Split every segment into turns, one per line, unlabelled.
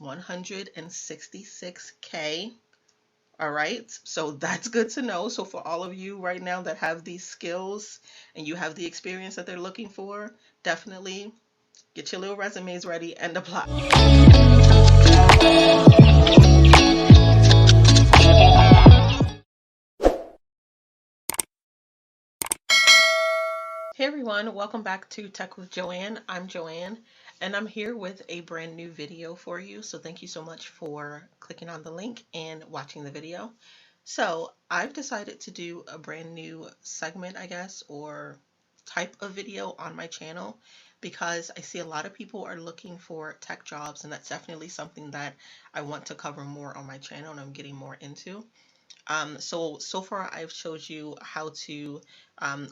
166K. All right, so that's good to know. So for all of you right now that have these skills and you have the experience that they're looking for, definitely get your little resumes ready and apply. Hey everyone, welcome back to Tech with Joanne. I'm Joanne and I'm here with a brand new video for you. So thank you so much for clicking on the link and watching the video. So I've decided to do a brand new segment, I guess, or type of video on my channel because I see a lot of people are looking for tech jobs, and that's definitely something that I want to cover more on my channel and I'm getting more into. So far I've showed you how to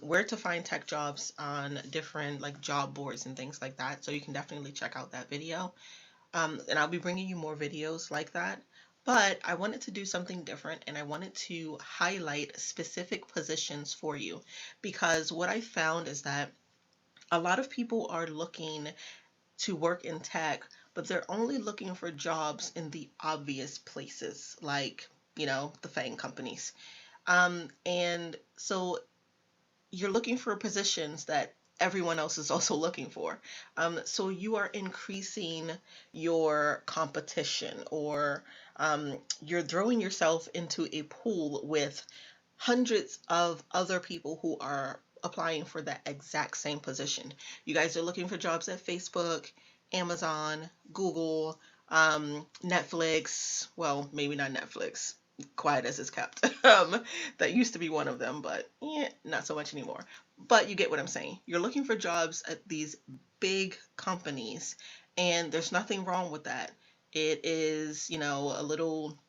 where to find tech jobs on different like job boards and things like that. So you can definitely check out that video. And I'll be bringing you more videos like that. But I wanted to do something different, and I wanted to highlight specific positions for you because what I found is that a lot of people are looking to work in tech, but they're only looking for jobs in the obvious places, like, the FANG companies. And so you're looking for positions that everyone else is also looking for. So you are increasing your competition, or you're throwing yourself into a pool with hundreds of other people who are applying for that exact same position. You guys are looking for jobs at Facebook, Amazon, Google, Netflix. Well, maybe not Netflix. Quiet as it's kept. That used to be one of them, but not so much anymore. But you get what I'm saying. You're looking for jobs at these big companies, and there's nothing wrong with that. It is, a little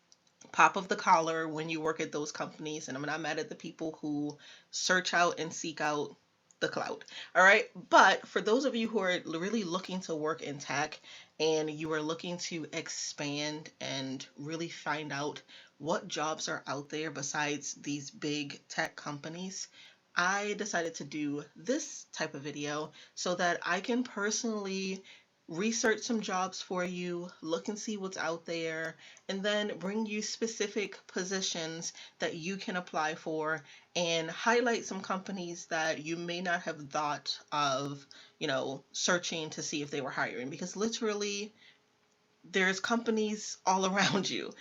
pop of the collar when you work at those companies, and I'm not mad at the people who search out and seek out the clout. All right, but for those of you who are really looking to work in tech and you are looking to expand and really find out what jobs are out there besides these big tech companies, I decided to do this type of video so that I can personally research some jobs for you, look and see what's out there, and then bring you specific positions that you can apply for and highlight some companies that you may not have thought of, searching to see if they were hiring, because literally there's companies all around you.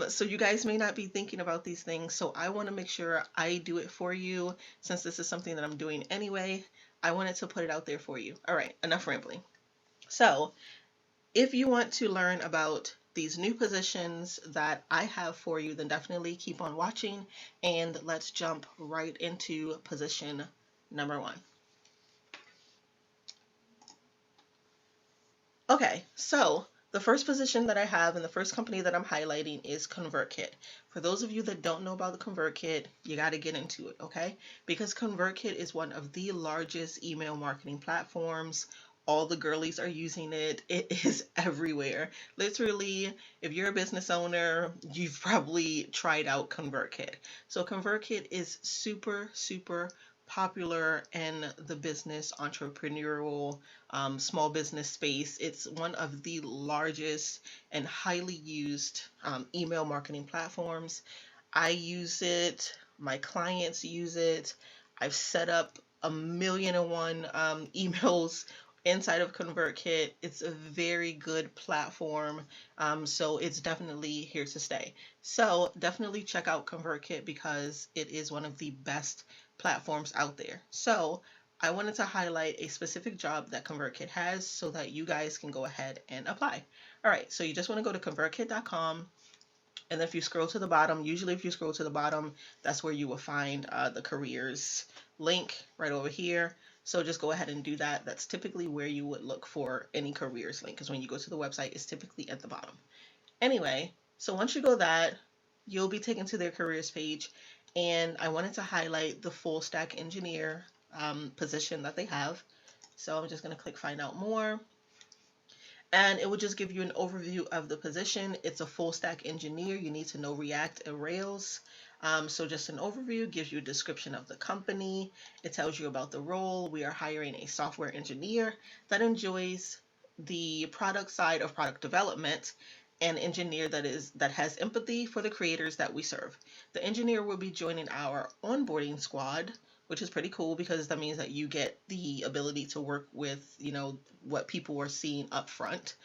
So you guys may not be thinking about these things. So I want to make sure I do it for you. Since this is something that I'm doing anyway, I wanted to put it out there for you. All right, enough rambling. So if you want to learn about these new positions that I have for you, then definitely keep on watching, and let's jump right into position number one. Okay, so the first position that I have and the first company that I'm highlighting is ConvertKit. For those of you that don't know about the ConvertKit, you got to get into it, okay? Because ConvertKit is one of the largest email marketing platforms. All the girlies are using it. It is everywhere. Literally, if you're a business owner, you've probably tried out ConvertKit. So ConvertKit is super, super popular in the business entrepreneurial small business space. It's one of the largest and highly used email marketing platforms. I use it, my clients use it. I've set up a million and one emails inside of ConvertKit. It's a very good platform, so it's definitely here to stay. So definitely check out ConvertKit because it is one of the best platforms out there. So I wanted to highlight a specific job that ConvertKit has so that you guys can go ahead and apply. All right, so you just want to go to convertkit.com, and then if you scroll to the bottom, usually if you scroll to the bottom, that's where you will find the careers link right over here. So just go ahead and do that. That's typically where you would look for any careers link, because when you go to the website, it's typically at the bottom. Anyway, so once you go that, you'll be taken to their careers page, and I wanted to highlight the full stack engineer position that they have. So I'm just going to click find out more, and it will just give you an overview of the position. It's a full stack engineer. You need to know React and Rails. So just an overview, gives you a description of the company. It tells you about the role. We are hiring a software engineer that enjoys the product side of product development, an engineer that has empathy for the creators that we serve. The engineer will be joining our onboarding squad, which is pretty cool because that means that you get the ability to work with, what people are seeing up front,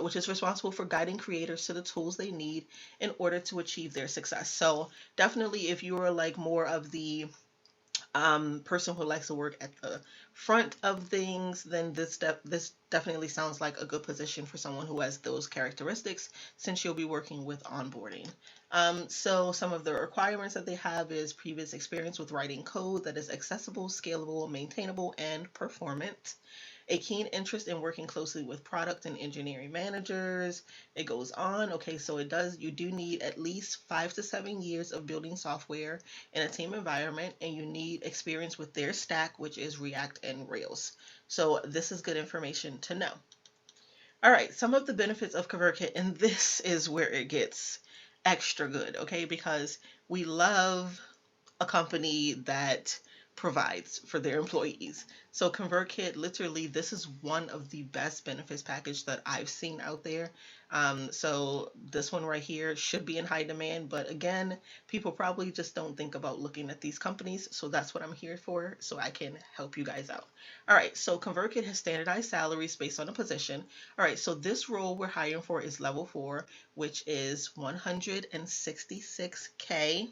which is responsible for guiding creators to the tools they need in order to achieve their success. So definitely, if you are like more of the person who likes to work at the front of things, then this definitely sounds like a good position for someone who has those characteristics, since you'll be working with onboarding. So some of the requirements that they have is previous experience with writing code that is accessible, scalable, maintainable, and performant. A keen interest in working closely with product and engineering managers. It goes on. Okay, so you do need at least 5 to 7 years of building software in a team environment, and you need experience with their stack, which is React and Rails. So this is good information to know. All right, some of the benefits of ConvertKit, and this is where it gets extra good, okay? Because we love a company that provides for their employees. So ConvertKit, literally, this is one of the best benefits package that I've seen out there. So this one right here should be in high demand, but again, people probably just don't think about looking at these companies. So that's what I'm here for, so I can help you guys out. All right, so ConvertKit has standardized salaries based on a position. All right, so this role we're hiring for is level 4, which is 166K.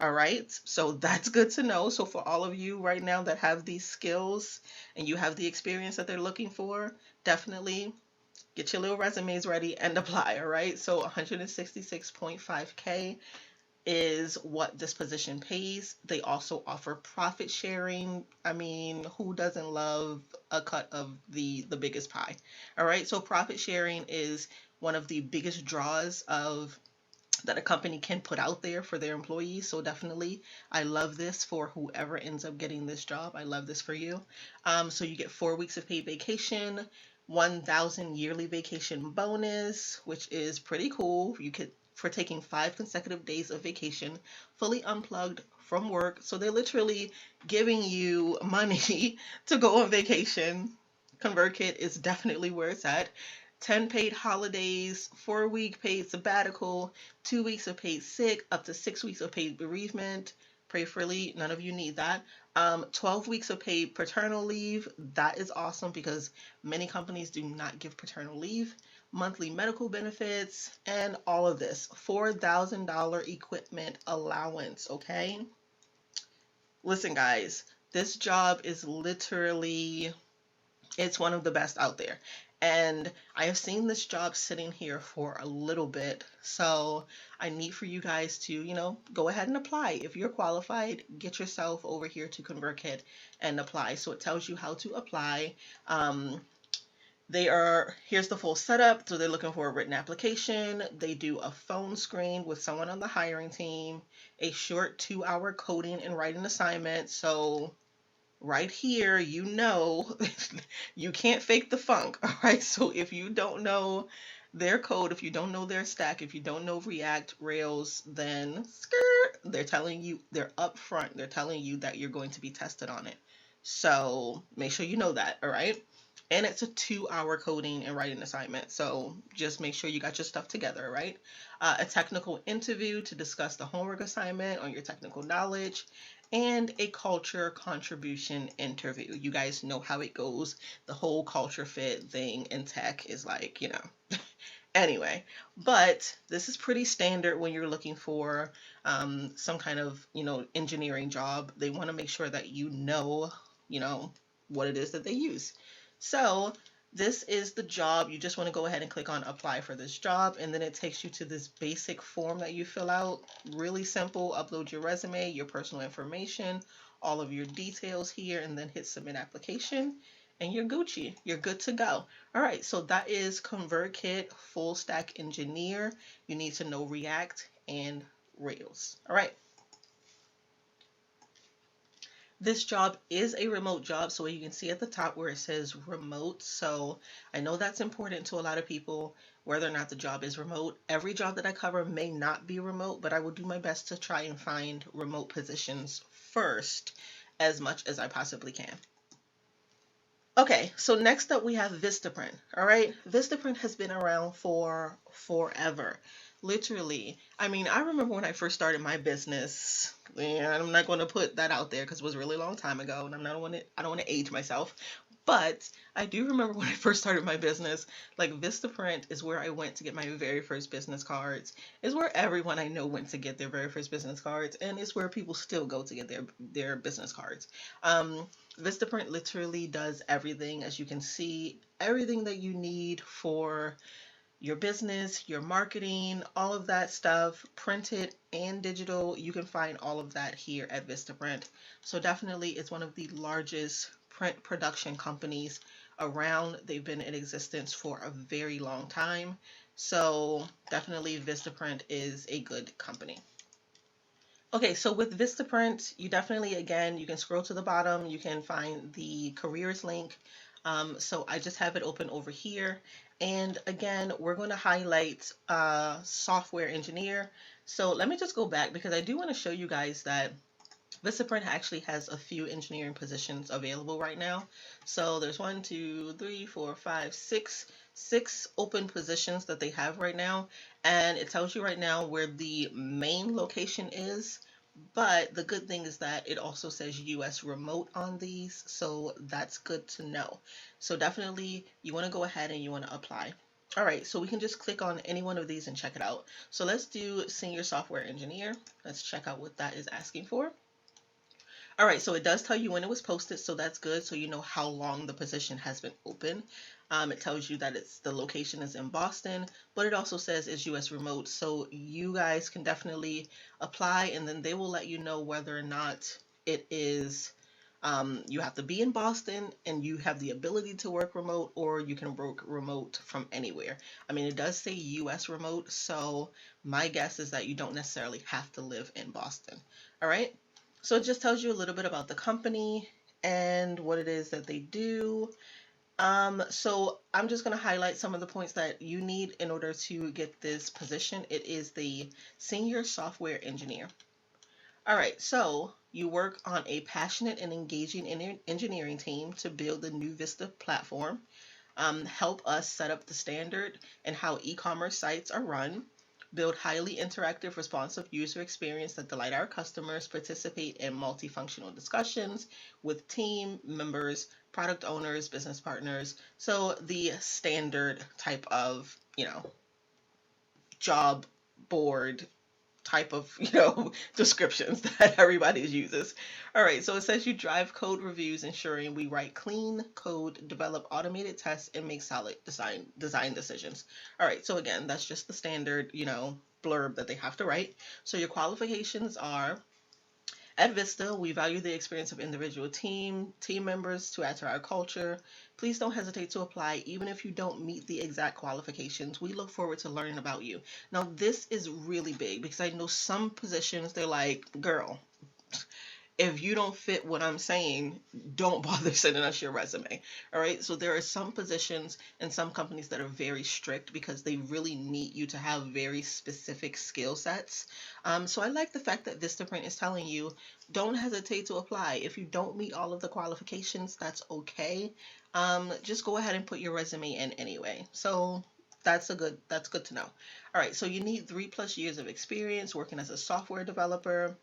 All right, so that's good to know. So for all of you right now that have these skills and you have the experience that they're looking for, definitely get your little resumes ready and apply. All right, so 166.5K is what this position pays. They also offer profit sharing. I mean, who doesn't love a cut of the biggest pie? All right, so profit sharing is one of the biggest draws of that a company can put out there for their employees. So definitely, I love this for whoever ends up getting this job. I love this for you. So you get 4 weeks of paid vacation, 1,000 yearly vacation bonus, which is pretty cool. You could for taking 5 consecutive days of vacation, fully unplugged from work. So they're literally giving you money to go on vacation. ConvertKit is definitely where it's at. 10 paid holidays, 4-week paid sabbatical, 2 weeks of paid sick, up to 6 weeks of paid bereavement. Preferably, none of you need that. 12 weeks of paid paternal leave. That is awesome because many companies do not give paternal leave. Monthly medical benefits, and all of this. $4,000 equipment allowance, okay? Listen, guys, this job is literally, it's one of the best out there. And I have seen this job sitting here for a little bit. So I need for you guys to, go ahead and apply. If you're qualified, get yourself over here to ConvertKit and apply. So it tells you how to apply. Here's the full setup. So they're looking for a written application. They do a phone screen with someone on the hiring team, a short 2-hour coding and writing assignment. So right here, you can't fake the funk. All right. So if you don't know their code, if you don't know their stack, if you don't know React, Rails, then they're telling you, they're upfront. They're telling you that you're going to be tested on it. So make sure you know that. All right. And it's a 2-hour coding and writing assignment. So just make sure you got your stuff together, right? A technical interview to discuss the homework assignment on your technical knowledge, and a culture contribution interview. You guys know how it goes. The whole culture fit thing in tech is like, Anyway, but this is pretty standard when you're looking for some kind of, engineering job. They want to make sure that you know, what it is that they use. So this is the job. You just want to go ahead and click on apply for this job, and then it takes you to this basic form that you fill out. Really simple. Upload your resume, your personal information, all of your details here, and then hit submit application, and you're Gucci. You're good to go. All right, so that is ConvertKit Full Stack Engineer. You need to know React and Rails. All right. This job is a remote job, so you can see at the top where it says remote. So I know that's important to a lot of people, whether or not the job is remote. Every job that I cover may not be remote, but I will do my best to try and find remote positions first as much as I possibly can. Okay, so next up we have Vistaprint. All right, Vistaprint has been around for forever, literally. I mean, I remember when I first started my business. And I'm not going to put that out there because it was a really long time ago, and I don't want to age myself. But I do remember when I first started my business, like Vistaprint is where I went to get my very first business cards. Is where everyone I know went to get their very first business cards, and it's where people still go to get their business cards. Um, Vistaprint literally does everything, as you can see, everything that you need for your business, your marketing, all of that stuff, printed and digital. You can find all of that here at Vistaprint. So definitely it's one of the largest print production companies around. They've been in existence for a very long time. So definitely Vistaprint is a good company. Okay, so with Vistaprint, you definitely, again, you can scroll to the bottom, you can find the careers link. So I just have it open over here. And again, we're going to highlight software engineer. So let me just go back because I do want to show you guys that Vistaprint actually has a few engineering positions available right now. So there's 6 open positions that they have right now. And it tells you right now where the main location is. But the good thing is that it also says US remote on these. So that's good to know. So definitely you want to go ahead and you want to apply. All right, so we can just click on any one of these and check it out. So let's do senior software engineer. Let's check out what that is asking for. All right, so it does tell you when it was posted, so that's good. So you know how long the position has been open. It tells you that the location is in Boston, but it also says it's US remote. So you guys can definitely apply, and then they will let you know whether or not it is, you have to be in Boston and you have the ability to work remote, or you can work remote from anywhere. I mean, it does say US remote, so my guess is that you don't necessarily have to live in Boston. All right. So it just tells you a little bit about the company and what it is that they do. So I'm just going to highlight some of the points that you need in order to get this position. It is the senior software engineer. All right, so you work on a passionate and engaging engineering team to build the new Vista platform, help us set up the standard and how e-commerce sites are run, build highly interactive, responsive user experience that delight our customers, participate in multifunctional discussions with team members, product owners, business partners. So the standard type of, job board type of descriptions that everybody uses. All right, so it says you drive code reviews, ensuring we write clean code, develop automated tests, and make solid design decisions. All right, so again, that's just the standard blurb that they have to write. So your qualifications are: at Vista, we value the experience of individual team members to add to our culture. Please don't hesitate to apply, even if you don't meet the exact qualifications. We look forward to learning about you. Now, this is really big because I know some positions, they're like, girl, if you don't fit what I'm saying, don't bother sending us your resume. All right. So there are some positions and some companies that are very strict because they really need you to have very specific skill sets. So I like the fact that Vistaprint is telling you, don't hesitate to apply. If you don't meet all of the qualifications, that's okay. Just go ahead and put your resume in anyway. So that's good to know. All right. So you need 3+ years of experience working as a software developer.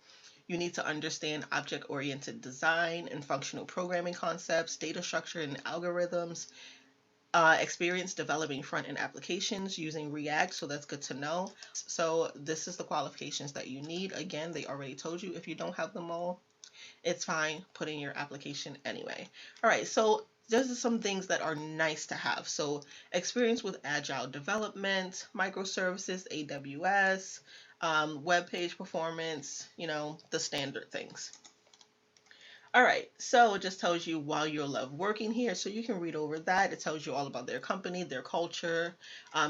You need to understand object-oriented design and functional programming concepts, data structure and algorithms, experience developing front-end applications using React, so that's good to know. So this is the qualifications that you need. Again, they already told you if you don't have them all, it's fine. Put in your application anyway. All right, so those are some things that are nice to have. So experience with agile development, microservices, AWS, web page performance, the standard things. All right, so it just tells you why you'll love working here, so you can read over that. It tells you all about their company, their culture.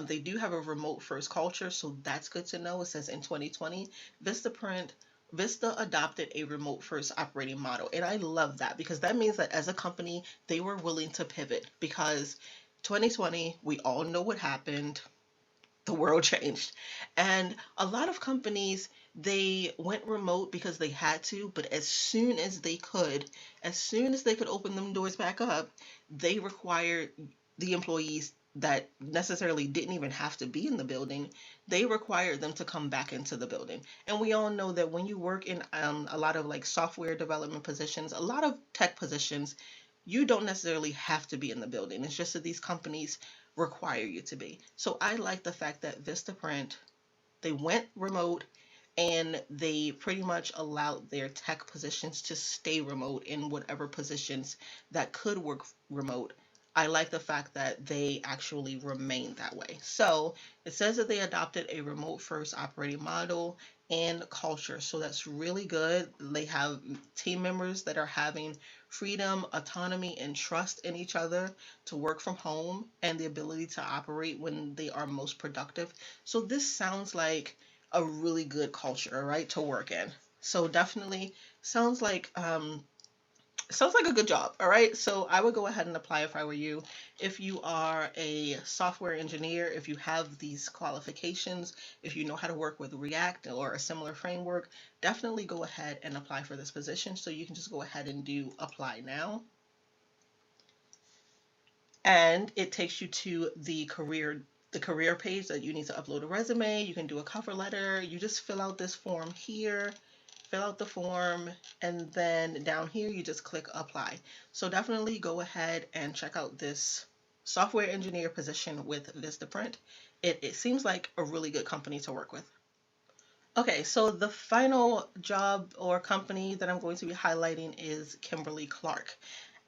They do have a remote first culture, so that's good to know. It says in 2020, Vista adopted a remote first operating model, and I love that because that means that as a company, they were willing to pivot because 2020, we all know what happened. the world changed. And a lot of companies, they went remote because they had to, but as soon as they could open them doors back up, they required the employees that necessarily didn't even have to be in the building, they required them to come back into the building. And we all know that when you work in a lot of like software development positions, a lot of tech positions, you don't necessarily have to be in the building. It's just that these companies require you to be. So I like the fact that Vistaprint, they went remote and they pretty much allowed their tech positions to stay remote in whatever positions that could work remote. I like the fact that they actually remain that way. So it says that they adopted a remote first operating model and culture. So that's really good. They have team members that are having freedom, autonomy, and trust in each other to work from home and the ability to operate when they are most productive. So this sounds like a really good culture, right, to work in. So definitely sounds like a good job. All right, so I would go ahead and apply if I were you. If you are a software engineer, if you have these qualifications, if you know how to work with React or a similar framework, definitely go ahead and apply for this position. So you can just go ahead and do apply now. And it takes you to the career page that you need to upload a resume. You can do a cover letter. You just fill out this form here, fill out the form, and then down here you just click apply. So definitely go ahead and check out this software engineer position with Vistaprint. It seems like a really good company to work with. Okay, so the final job or company that I'm going to be highlighting is Kimberly-Clark.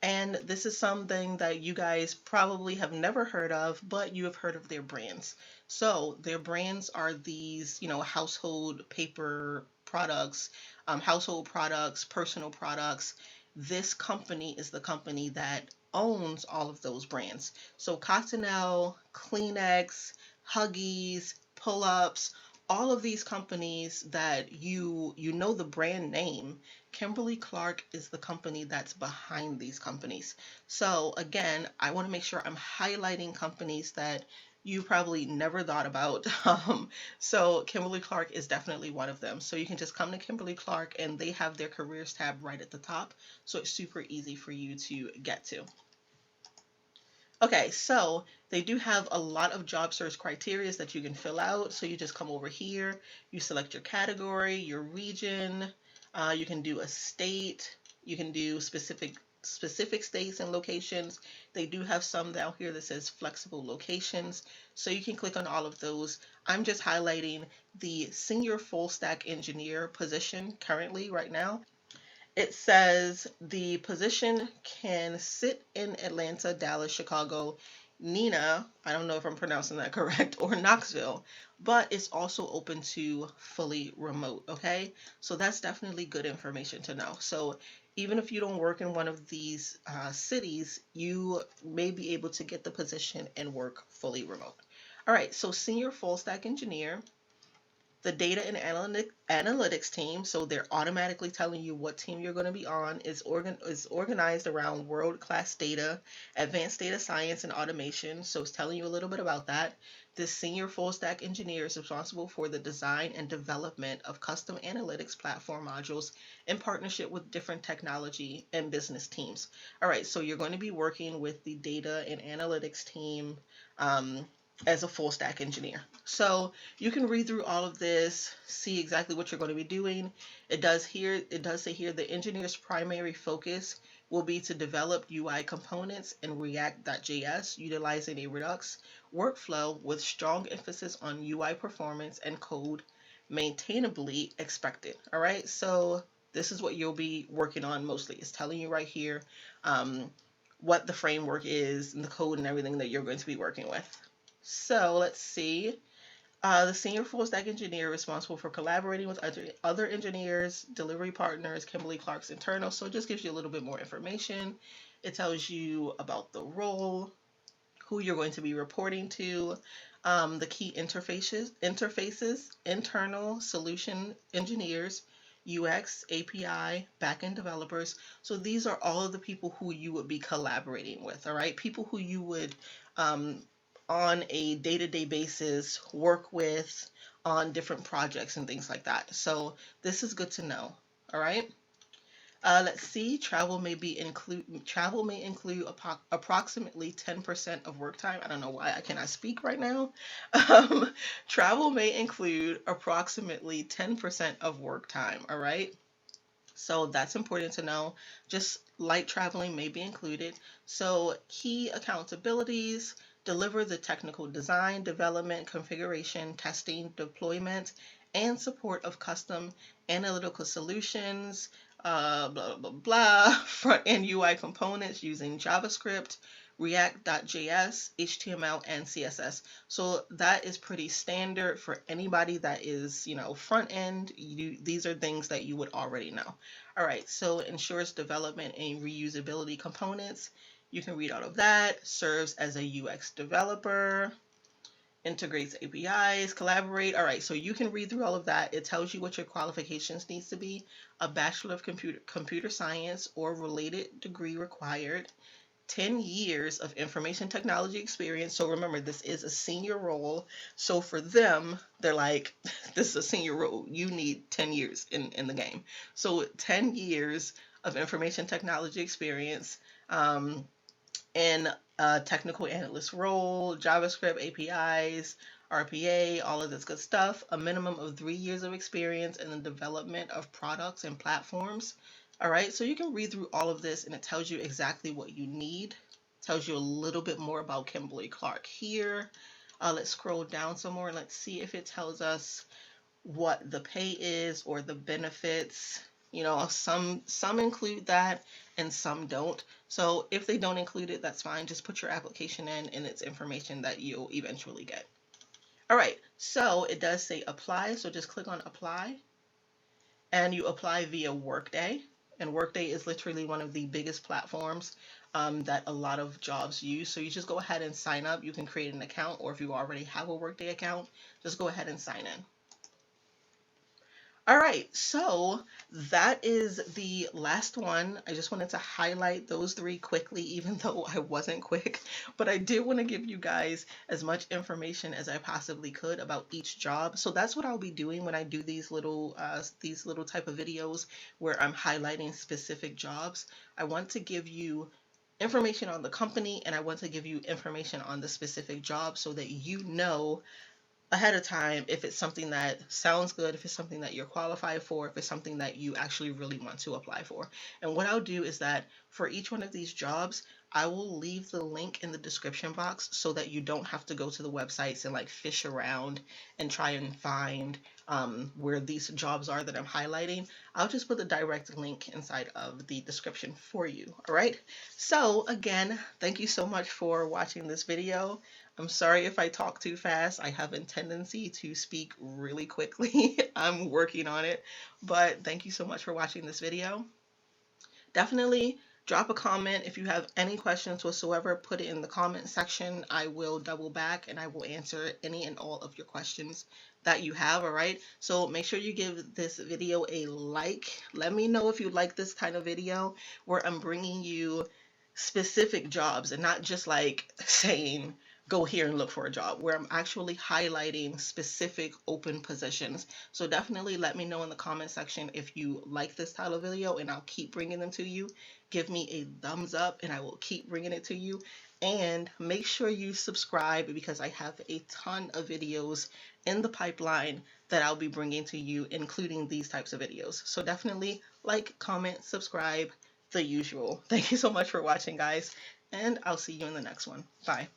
And this is something that you guys probably have never heard of, but you have heard of their brands. So their brands are these, household paper products, household products, personal products. This company is the company that owns all of those brands. So Cottonelle, Kleenex, Huggies, Pull-Ups, all of these companies that you know the brand name, Kimberly-Clark is the company that's behind these companies. So again, I want to make sure I'm highlighting companies that you probably never thought about. So Kimberly-Clark is definitely one of them. So you can just come to Kimberly-Clark and they have their careers tab right at the top. So it's super easy for you to get to. Okay, so they do have a lot of job search criteria that you can fill out. So you just come over here, you select your category, your region, you can do a state, you can do specific states and locations. They do have some down here that says flexible locations. So you can click on all of those. I'm just highlighting the senior full stack engineer position currently right now. It says the position can sit in Atlanta, Dallas, Chicago, Neenah, I don't know if I'm pronouncing that correct, or Knoxville, but it's also open to fully remote, okay? So that's definitely good information to know. So even if you don't work in one of these cities, you may be able to get the position and work fully remote. All right, so senior full stack engineer, the data and analytics team, so they're automatically telling you what team you're going to be on, is organized around world-class data, advanced data science, and automation. So it's telling you a little bit about that. This senior full-stack engineer is responsible for the design and development of custom analytics platform modules in partnership with different technology and business teams. All right, so you're going to be working with the data and analytics team as a full stack engineer. So you can read through all of this, see exactly what you're going to be doing. It does say here the engineer's primary focus will be to develop UI components in React.js utilizing a Redux workflow with strong emphasis on UI performance and code maintainably expected. All right, so this is what you'll be working on mostly. It's telling you right here what the framework is and the code and everything that you're going to be working with. So let's see. The senior full stack engineer responsible for collaborating with other engineers, delivery partners, Kimberly-Clark's internal. So it just gives you a little bit more information. It tells you about the role, who you're going to be reporting to, the key interfaces, internal solution engineers, UX, API, backend developers. So these are all of the people who you would be collaborating with, all right? People who you would on a day-to-day basis work with on different projects and things like that. So this is good to know. All right. Let's see. Travel may include approximately 10% of work time. I don't know why I cannot speak right now. Travel may include approximately 10% of work time. All right. So that's important to know. Just light traveling may be included. So key accountabilities: deliver the technical design, development, configuration, testing, deployment, and support of custom analytical solutions, blah, blah, blah, front-end UI components using JavaScript, React.js, HTML, and CSS. So that is pretty standard for anybody that is, front end. These are things that you would already know. All right, so ensures development and reusability components. You can read all of that. Serves as a UX developer. Integrates APIs, collaborate. All right, so you can read through all of that. It tells you what your qualifications needs to be. A Bachelor of Computer Science or related degree required. 10 years of information technology experience. So remember, this is a senior role. So for them, they're like, this is a senior role. You need 10 years in the game. So 10 years of information technology experience in a technical analyst role, JavaScript, APIs, RPA, all of this good stuff. A minimum of 3 years of experience in the development of products and platforms. All right, so you can read through all of this and it tells you exactly what you need. It tells you a little bit more about Kimberly-Clark here. Let's scroll down some more and let's see if it tells us what the pay is or the benefits. Some include that and some don't. So if they don't include it, that's fine. Just put your application in and it's information that you'll eventually get. All right, so it does say apply. So just click on apply and you apply via Workday. And Workday is literally one of the biggest platforms that a lot of jobs use. So you just go ahead and sign up. You can create an account, or if you already have a Workday account, just go ahead and sign in. All right, so that is the last one. I just wanted to highlight those 3 quickly, even though I wasn't quick, but I did want to give you guys as much information as I possibly could about each job. So that's what I'll be doing when I do these little type of videos where I'm highlighting specific jobs. I want to give you information on the company and I want to give you information on the specific job so that you know ahead of time if it's something that sounds good, if it's something that you're qualified for, if it's something that you actually really want to apply for. And what I'll do is that for each one of these jobs, I will leave the link in the description box so that you don't have to go to the websites and like fish around and try and find where these jobs are that I'm highlighting. I'll just put the direct link inside of the description for you. All right. So again, thank you so much for watching this video. I'm sorry if I talk too fast. I have a tendency to speak really quickly. I'm working on it, but thank you so much for watching this video. Definitely drop a comment if you have any questions whatsoever. Put it in the comment section. I will double back and I will answer any and all of your questions that you have. All right, so make sure you give this video a like. Let me know if you like this kind of video where I'm bringing you specific jobs and not just like saying go here and look for a job, where I'm actually highlighting specific open positions. So definitely let me know in the comment section if you like this style of video and I'll keep bringing them to you. Give me a thumbs up and I will keep bringing it to you. And make sure you subscribe because I have a ton of videos in the pipeline that I'll be bringing to you, including these types of videos. So definitely like, comment, subscribe, the usual. Thank you so much for watching, guys, and I'll see you in the next one. Bye.